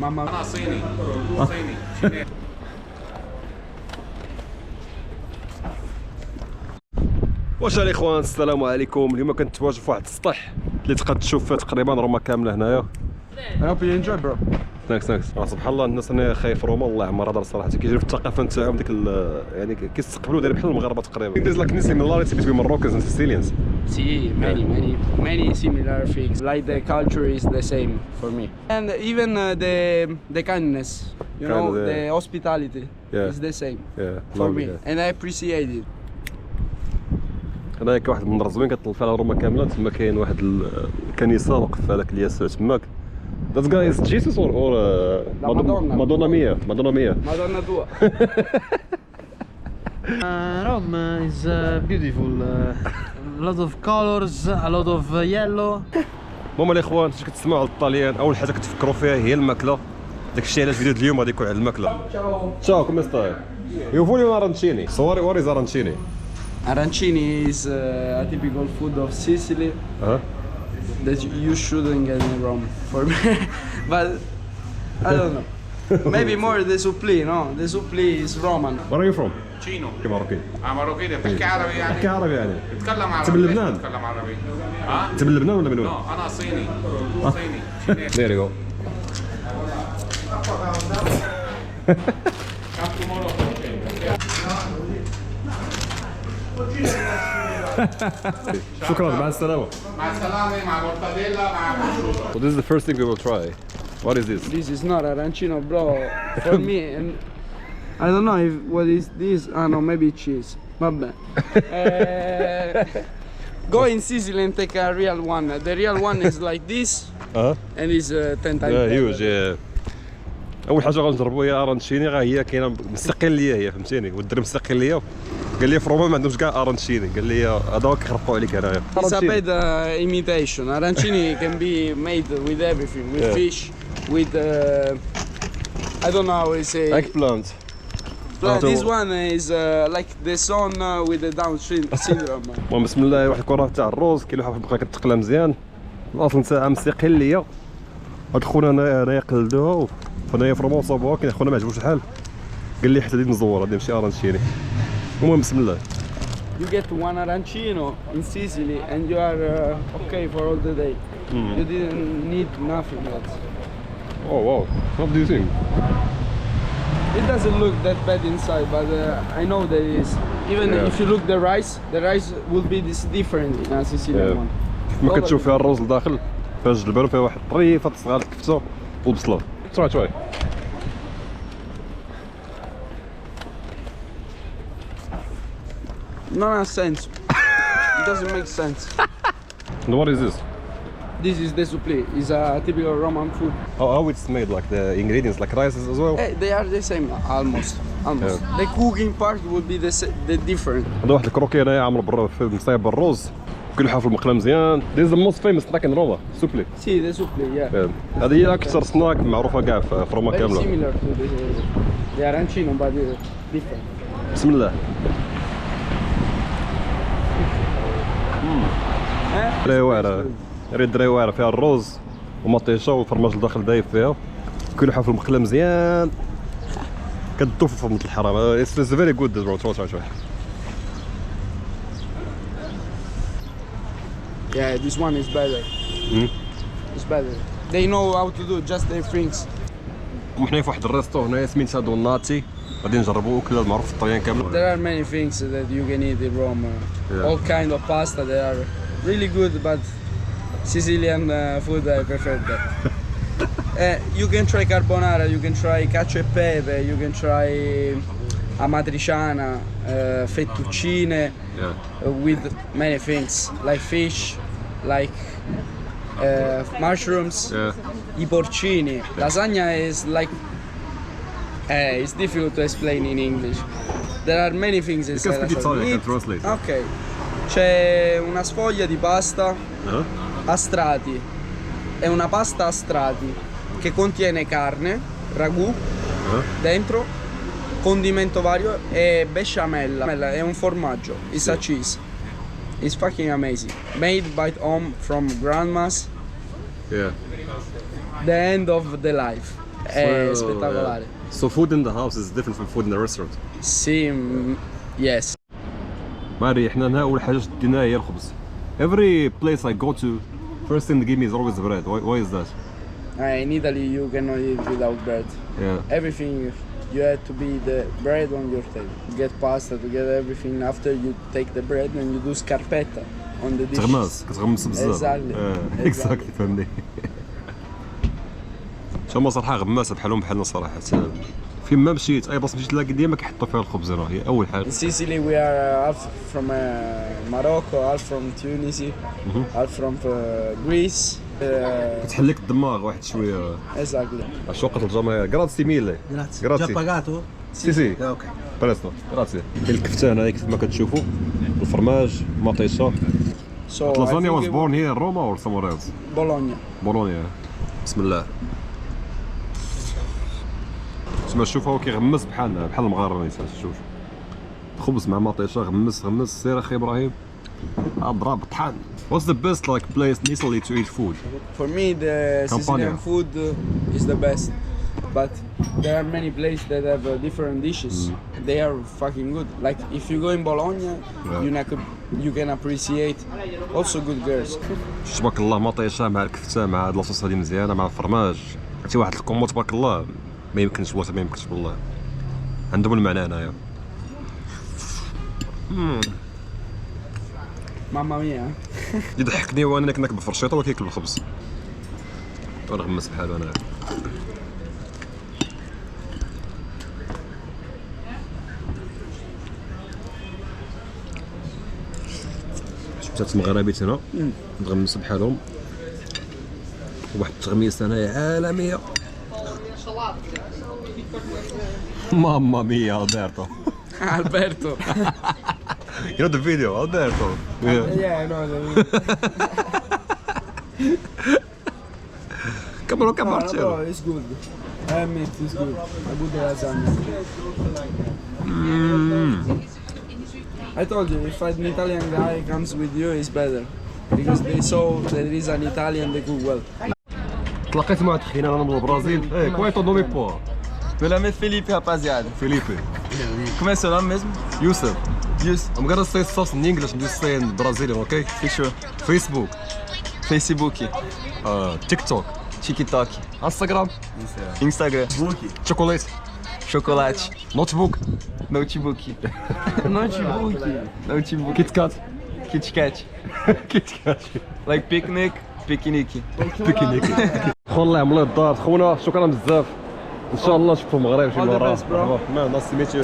ماما انا صيني صيني. واش الاخوان، السلام عليكم. اليوم كنتواجد في واحد السطح اللي تقدر تشوف فيه تقريبا روما كامله هنايا. I hope you enjoy bro. ثانكس. سبحان الله، الناس هنا خايف روما الله عمر هذا صراحه كيجري في الثقافه نتاعهم ديك يعني كيستقبلوا داير بحال المغاربه تقريبا. There's like similarities between Moroccans and Sicilians. See, many similar things. Like the culture is the same for me, and even the kindness, you know, the hospitality is the same for me, and I appreciate it. هنايا واحد المنظر زوين كتطل فيها روما كامله. تما كاين واحد الكنيسه وقف في هذاك اليسوع تماك. That guy is Jesus or Madonna Mia. Madonna tua. Rome is beautiful. A lot of colors, a lot of yellow. المهم الاخوان، فاش كتسمعوا على الطاليان اول حاجه كتفكروا فيها هي الماكله. داكشي علاش فيديو اليوم غادي يكون على الماكله. تشاو كومي ستاي يو فولي ارانشيني صوري وات از ارانشيني. Arancini is a typical food of Sicily that you shouldn't get in Rome for me. But I don't know. Maybe more the suppli, no? The suppli is Roman. Where are you from? تشينو. كماروكي. ماروكيني بتحكي عربي يعني؟ بحكي عربي يعني. بتتكلم عربي. انت من لبنان؟ بتتكلم عربي. ها؟ انت من لبنان ولا من وين؟ انا صيني صيني. There you go. شكرا، مع السلامة. مع السلامة. مع مورتاديلا مع prosciutto. So this is the first thing we will try. What is this? This is not arancino, bro. For me, and I don't know if what is this. Ah no, maybe cheese. Vabbè. Go in Sicily and take a real one. The real one is like this, and is 10 times. Yeah, huge. اول حاجه غنجربوا هي ارانشيني. هي كاينه مستقل ليا، هي فهمتيني، والدرب مستقل ليا. قال لي في روما ما عندهمش كاع ارانشيني. قال لي هذا هو كيخرقوا عليك هنايا. It's a bad imitation. Arancini can be made with everything, with fish, with I don't know how to say. Eggplant. This one is like the son with the Down syndrome. المهم بسم الله، واحد الكره تاع الروز كاين واحد بقى كتقلى مزيان. الاصل تاعها مستقل ليا. هاد خونا هنايا قلدوها هنايا في روما صابوها. كاين خونا ما عجبوش الحال، قال لي حتى هذه مزوره، هذه ماشي ارانشيني. المهم بسم الله. You get one arancino in Sicily and you are okay for all the day. You didn't need nothing else. Oh wow, what do you think? It doesn't look that bad inside, but I know that it is. Even if you look the rice will be this different in a Sicilian one. كيف ما كتشوف فيها الروز لداخل، فيها الجبن وفيها واحد الطريفه صغار الكفته والبصله. تراي No sense. It doesn't make sense. And what is this? This is the suppli. It's a typical Roman food. How it's made, like the ingredients, like rices as well? They are the same, almost. The cooking part would be the different. هذا واحد الكروكي هنايا عامل مصايب بالروز، كلها في المقله مزيان. This is the most famous snack in Roma, suppli. See the suppli, yeah. هذه هي اكثر سناك معروفه كاع في روما Very كامله. similar to the arancino, but different. بسم الله. دراري واعره، دراري واعره فيها الروز ومطيشه والفرماج الداخل دايب فيها، كلها في المقله مزيان كتدوب في فم الحرام. It's very good this bro. تراي. Yeah, this one is better. It's better. They know how to do just their things. وحنا في واحد الريستو هنايا سميتها دوناتي، غادي نجربوا اكله المعروف في الطليان كامل. There are many things that you can eat in Rome. All kind of pasta that are really good, but Sicilian food I prefer that. You can try carbonara, you can try cacio e pepe, you can try amatriciana, fettuccine, with many things like fish, like mushrooms, I porcini. Lasagna is like it's difficult to explain in English. There are many things inside. You can speak Italian, I can translate. Ok. C'è una sfoglia di pasta a strati. È una pasta a strati che contiene carne, ragù dentro, condimento vario e besciamella. È un formaggio, it's a cheese. It's fucking amazing. Made by home from grandmas. Yeah. The end of the life. è spettacolare. So food in the house is different from food in the restaurant. Sì, yes. ماري احنا هنا اول حاجه شديناها هي الخبز. Every place I go to, first thing they give me is always bread. Why is that? In Italy you cannot eat without bread. Yeah. Everything you have to be the bread on your table. You get pasta, to get everything. After you take the bread and you do scarpetta on the dishes. تغمس كتغمس بزاف. Exactly. اكزاكتلي فهمني. هما صراحه غماسه بحالنا صراحه. فين ما مشيت اي بلاصه مشيت تلاقي ديما كيحطوا فيها الخبز هنا هي اول حاجه. In Sicily we are half from Morocco, half from Tunisia, half from Greece. كتحلك الدماغ واحد شويه. Exactly. شوقة الجماهير. جراتسي ميلي. Già pagato? سي سي. Ok. بريستو. جراتسي. كاين الكفته هنا كيف ما كتشوفوا. الفرماج مطيشه. So لازانيا I was think born here in Roma or somewhere else? Bologna. بولونيا. بسم الله. تما شوف هو كيغمس بحال المغاربه شوف. خبز مع مطيشه غمس سير اخي ابراهيم. اضرب طحن. What's the best like place in Italy to eat food? For me, the Sicilian Campania. food is the best, but there are many places that have different dishes. They are fucking good. Like if you go in Bologna, you can appreciate also good girls. تبارك الله مطيشه مع الكفته مع هاد لاصوص هادي مزيانه مع الفرماج. عرفتي واحد الكومو تبارك الله ما يمكنش والله. عندهم المعنى هنايا. Mamma mia. يضحكني وانا كناكل بالفرشيطه وكياكل بالخبز. وانا غمس بحالو انا. شفتات المغاربيت هنا نغمس بحالهم. واحد التغميسه هنايا عالميه. ماما ميا البرتو. Alberto. You know the video, Alberto. Yeah, I know. Come on, No, it's good. Meat is good. A good lasagna. I told you, if an Italian guy comes with you, it's better. Because they saw that there is an Italian, they cook well. تلاقيت مع واحد الخينا انا من البرازيل. ايه كوي تو نومي بوا. Meu nome é Felipe, rapaziada. Felipe. Como é seu nome mesmo? Yusuf. Yus. I'm gonna say sauce in English and you say in Brazilian, okay? Fechou. Facebook, Facebook, TikTok, TikTok, Instagram, Instagram, chocolate, chocolate, notebook, notebook, notebook, KitKat, KitKat, KitKat. like picnic, picnic. بيكنيك. خو الله يعمل الدار خونا شكرا بزاف. ان شاء الله نشوفكم في المغرب شي All the مره. best, bro. نايس تو ميت يو.